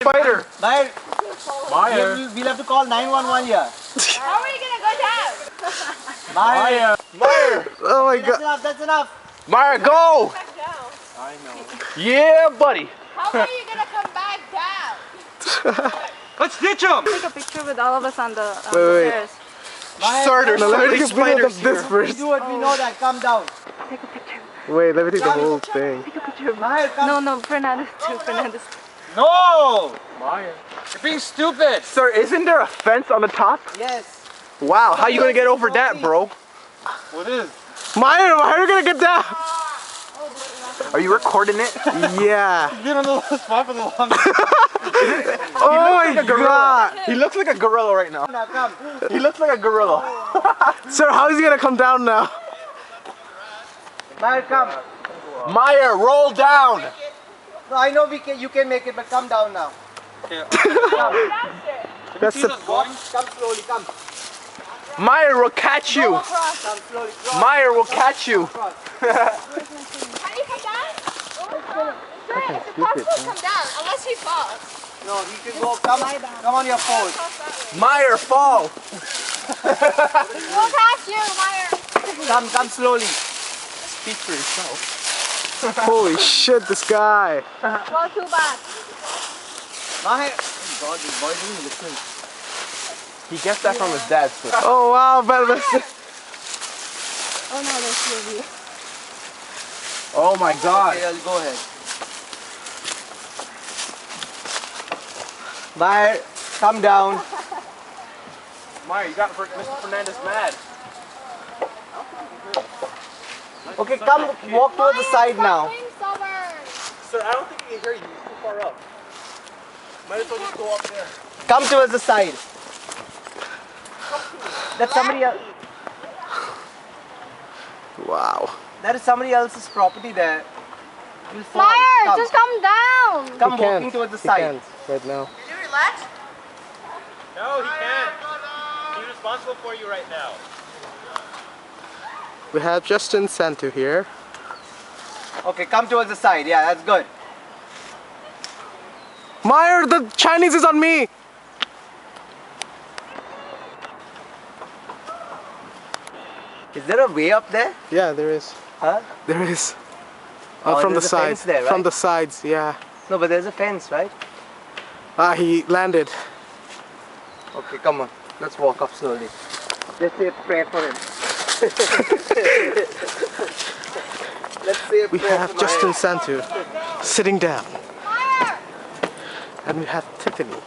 spider. Mahir, Mahir. we'll have to call 911 here. How are you gonna go down? Mahir, Mahir. Oh my that's god. enough, that's enough. Mahir, go. Back down. I know. Yeah, buddy. How are you gonna come back down? Let's ditch him. Take a picture with all of us on the wait. stairs. Sir, there's come so on. many spiders here. We do it, we know that. Calm down. Take a picture. Wait, let me take the whole thing. Take a picture of Mahir, come. No, Fernandez too. Fernandez. No! Mahir. You're being stupid. Sir, isn't there a fence on the top? Yes. Wow, how you gonna get over that, bro? What is? Mahir, how are you gonna get down? Are you recording it? Yeah. He's been on the spot for the longest. Oh my god. He looks like a gorilla right now. Now come. He looks like a gorilla. Sir, how is he gonna come down now? Mahir, come. Mahir, roll down. No, I know you can make it, but come down now. That's the. Come slowly, come. Mahir will catch you. Come slowly. Cross. Mahir will catch you. Cross. Can you come down? It's impossible to come down unless he falls. No, he can go. Come on your pose. Mahir, fall. We'll catch you, Meyer. Come slowly. Speak for yourself. Holy shit, this guy. Well, too bad. Mahir. God, this boy didn't listen. He gets that from his dad. So. Oh wow, better listen. Oh no, there's two of you. Oh my god. Okay, I'll go ahead. Mahir, come down. Mahir, you got Mr. Fernandez mad. Okay, come walk towards the side now. Sir, I don't think he can hear you. He's too far up. Might as well just go up there. Come towards the side. That's somebody else. Wow. That is somebody else's property there. You'll fall. Meyer, Come. just come down. Come walking towards the side. Can't right now. Did you relax? No, he can't. He's responsible for you right now. We have Justin Santu here. Okay, come towards the side. Yeah, that's good. Mahir, the Chinese is on me. Is there a way up there? Yeah, there is. Huh? There is. Oh, From the there's a fence sides. there, right? From the sides, yeah. No, but there's a fence, right? Ah, he landed. Okay, come on. Let's walk up slowly. Let's say a prayer for him. Let's say a We prayer have for Justin Mahir. Santu sitting down. Meyer! And we have Tiffany.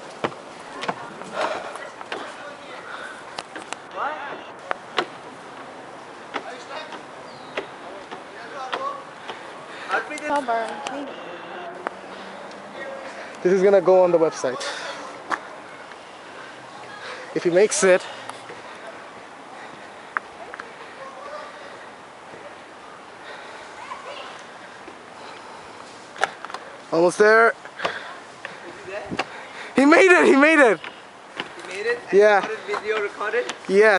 This is gonna go on the website. If he makes it, almost there. He made it! He made it! He made it? Yeah. Got his video recorded? Yeah.